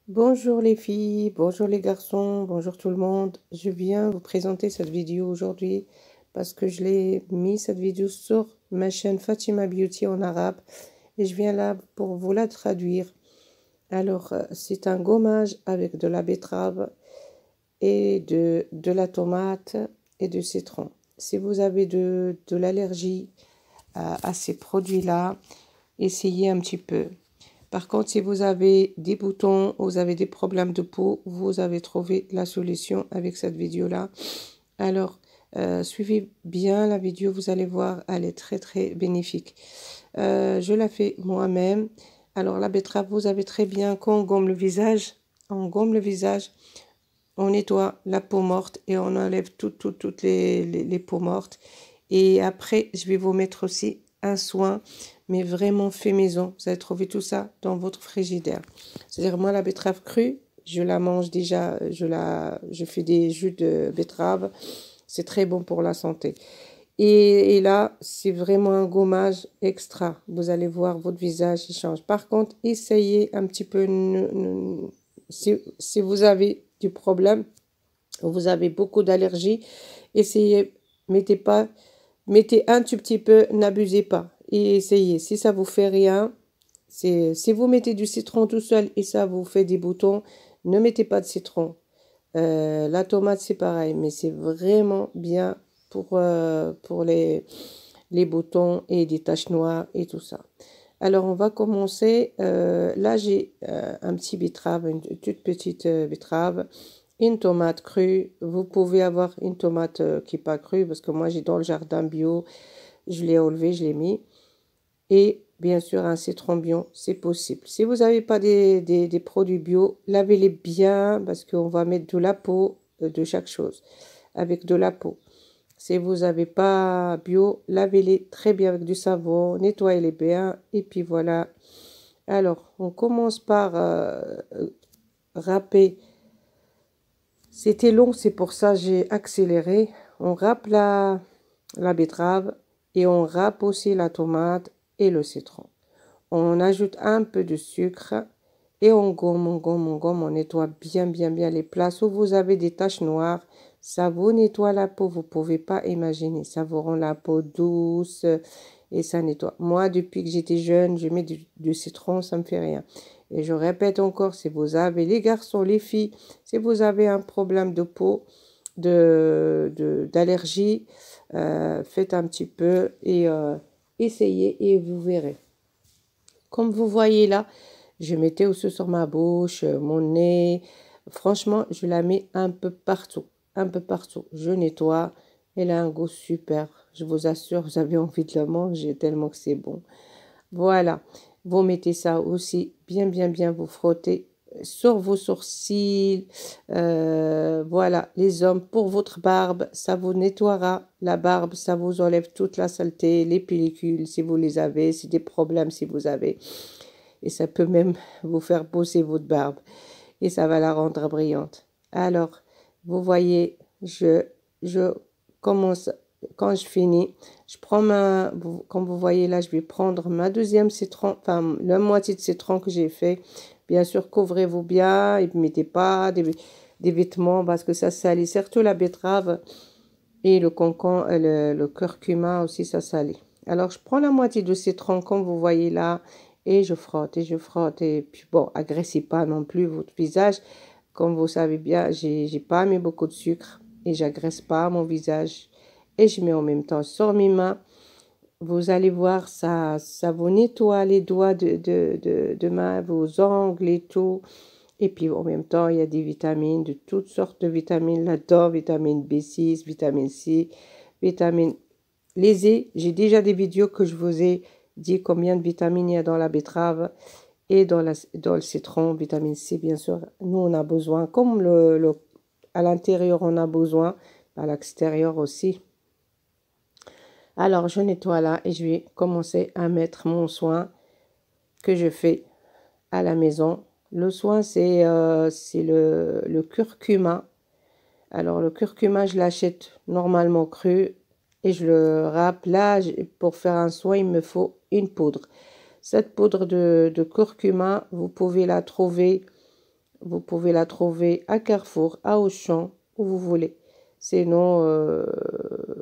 Bonjour les filles, bonjour les garçons, bonjour tout le monde. Je viens vous présenter cette vidéo aujourd'hui parce que je l'ai mis cette vidéo sur ma chaîne Fatima Beauty en arabe et je viens là pour vous la traduire. Alors, c'est un gommage avec de la betterave et de la tomate et du citron. Si vous avez de l'allergie à ces produits-là, essayez un petit peu. Par contre, si vous avez des boutons, vous avez des problèmes de peau, vous avez trouvé la solution avec cette vidéo-là. Alors, suivez bien la vidéo, vous allez voir, elle est très bénéfique. Je la fais moi-même. Alors, la betterave, vous avez très bien, quand on gomme le visage, on nettoie la peau morte et on enlève toutes les peaux mortes. Et après, je vais vous mettre aussi un soin, mais vraiment fait maison. Vous allez trouver tout ça dans votre frigidaire. C'est-à-dire, moi, la betterave crue, je la mange déjà, je fais des jus de betterave. C'est très bon pour la santé. Et là, c'est vraiment un gommage extra. Vous allez voir, votre visage, il change. Par contre, essayez un petit peu, si vous avez du problème, vous avez beaucoup d'allergies, essayez, mettez un tout petit peu, n'abusez pas. Et essayez. Si ça vous fait rien, si vous mettez du citron tout seul et ça vous fait des boutons, ne mettez pas de citron. La tomate, c'est pareil, mais c'est vraiment bien pour les boutons et des taches noires et tout ça. Alors, on va commencer. Là, j'ai un petit betterave, une toute petite betterave, une tomate crue. Vous pouvez avoir une tomate qui n'est pas crue parce que moi, j'ai dans le jardin bio. Je l'ai enlevé, je l'ai mis. Et bien sûr, un citron bio, c'est possible. Si vous n'avez pas des produits bio, lavez-les bien parce qu'on va mettre de la peau de chaque chose avec de la peau. Si vous n'avez pas bio, lavez-les très bien avec du savon, nettoyez-les bien et puis voilà. Alors, on commence par râper. C'était long, c'est pour ça que j'ai accéléré. On râpe la betterave et on râpe aussi la tomate et le citron. On ajoute un peu de sucre et on gomme, on nettoie bien les places où vous avez des taches noires. Ça vous nettoie la peau, vous pouvez pas imaginer. Ça vous rend la peau douce et ça nettoie. Moi, depuis que j'étais jeune, je mets du citron, ça me fait rien. Et je répète encore, si vous avez, les garçons, les filles, si vous avez un problème de peau, d'allergie, faites un petit peu et essayez et vous verrez. Comme vous voyez là, je mettais aussi sur ma bouche, mon nez. Franchement, je la mets un peu partout. Un peu partout. Je nettoie. Elle a un goût super. Je vous assure, vous avez envie de la manger tellement que c'est bon. Voilà. Vous mettez ça aussi bien. Vous frottez sur vos sourcils. Voilà. Les hommes, pour votre barbe, ça vous nettoiera la barbe. Ça vous enlève toute la saleté, les pellicules si vous les avez, si des problèmes si vous avez. Et ça peut même vous faire pousser votre barbe. Et ça va la rendre brillante. Alors, vous voyez, je commence, quand je finis, je prends comme vous voyez là, je vais prendre ma deuxième citron, enfin, la moitié de citron que j'ai fait. Bien sûr, couvrez-vous bien et ne mettez pas des vêtements parce que ça salit, surtout la betterave et le concombre, le curcuma aussi, ça salit. Alors, je prends la moitié de citron, comme vous voyez là, et je frotte. Et puis, bon, agressez pas non plus votre visage. Comme vous savez bien, j'ai pas mis beaucoup de sucre et j'agresse pas mon visage. Et je mets en même temps sur mes mains. Vous allez voir, ça vous nettoie les doigts de main, vos ongles et tout. Et puis, en même temps, il y a des vitamines, de toutes sortes de vitamines là-dedans. Vitamine B6, vitamine C, vitamine... Lisez, j'ai déjà des vidéos que je vous ai dit combien de vitamines il y a dans la betterave et dans le citron, vitamine C, bien sûr. Nous, on a besoin, comme à l'intérieur, on a besoin, à l'extérieur aussi. Alors, je nettoie là et je vais commencer à mettre mon soin que je fais à la maison. Le soin, c'est le curcuma. Alors, le curcuma, je l'achète normalement cru et je le râpe. Là, pour faire un soin, il me faut une poudre. Cette poudre de curcuma, vous pouvez la trouver vous pouvez la trouver à Carrefour, à Auchan, où vous voulez. Sinon,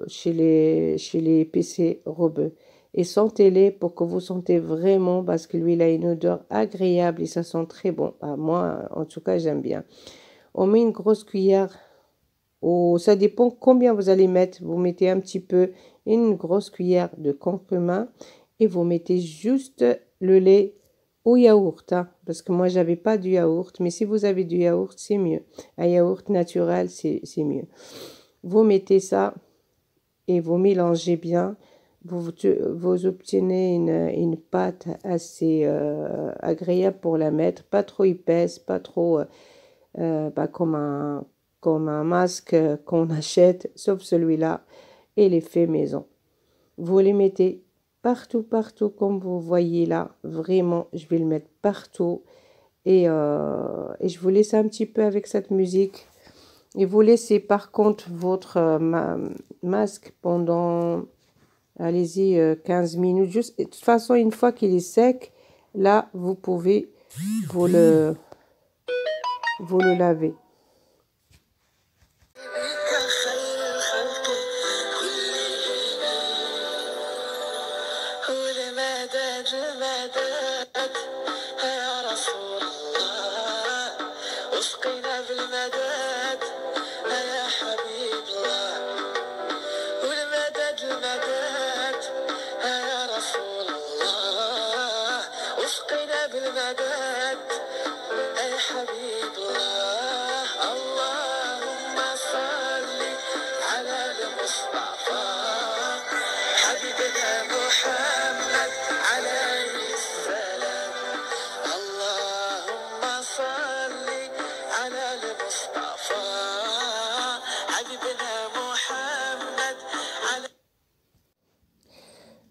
chez les PC Robeux. Et sentez-les pour que vous sentez vraiment, parce que lui, il a une odeur agréable et ça sent très bon. Ah, moi, en tout cas, j'aime bien. On met une grosse cuillère. Ça dépend combien vous allez mettre. Vous mettez un petit peu, une grosse cuillère de curcuma et vous mettez juste le lait au yaourt, hein, parce que moi, j'avais pas du yaourt. Mais si vous avez du yaourt, c'est mieux. Un yaourt naturel, c'est mieux. Vous mettez ça et vous mélangez bien. Vous obtenez une pâte assez agréable pour la mettre, pas trop épaisse, pas trop comme un masque qu'on achète, sauf celui-là, et les faits maison. Vous les mettez partout, partout, comme vous voyez là. Vraiment, je vais le mettre partout. Et je vous laisse un petit peu avec cette musique. Et vous laissez par contre votre masque pendant, allez-y, 15 minutes. Juste, de toute façon, une fois qu'il est sec, là, vous pouvez vous le laver.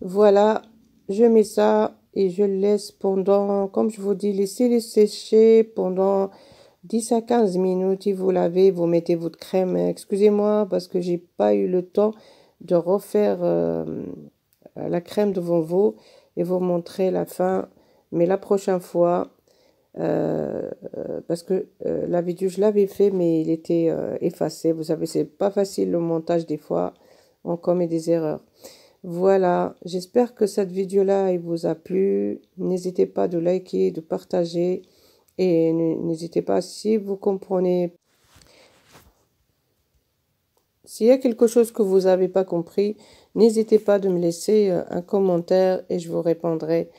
Voilà, je mets ça et je le laisse pendant, comme je vous dis, laissez-les sécher pendant 10 à 15 minutes. Et vous lavez, vous mettez votre crème. Excusez-moi parce que j'ai pas eu le temps de refaire la crème devant vous et vous montrer la fin. Mais la prochaine fois, parce que la vidéo, je l'avais fait, mais il était effacé. Vous savez, c'est pas facile le montage des fois. On commet des erreurs. Voilà, j'espère que cette vidéo-là vous a plu. N'hésitez pas de liker, de partager et n'hésitez pas si vous comprenez. S'il y a quelque chose que vous n'avez pas compris, n'hésitez pas de me laisser un commentaire et je vous répondrai.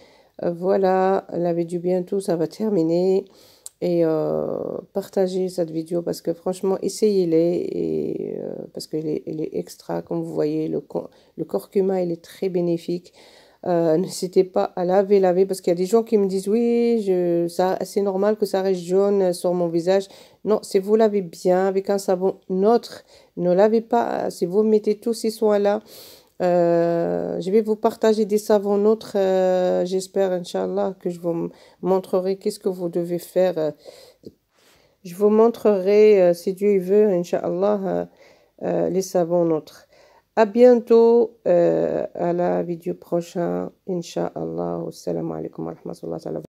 Voilà, la vidéo bientôt, ça va terminer. Et partagez cette vidéo parce que franchement, essayez-les. Et, parce qu'elle est extra, comme vous voyez, le curcuma, il est très bénéfique. N'hésitez pas à laver, parce qu'il y a des gens qui me disent, oui, c'est normal que ça reste jaune sur mon visage. Non, si vous lavez bien avec un savon neutre, ne lavez pas, si vous mettez tous ces soins-là, je vais vous partager des savons neutres, j'espère, Inch'Allah, que je vous montrerai qu'est-ce que vous devez faire. Je vous montrerai, si Dieu veut, Inch'Allah, les savons neutres. À bientôt, à la vidéo prochaine, Inch'Allah. Assalamu alaikum wa rahmatullahi wa barakatuh.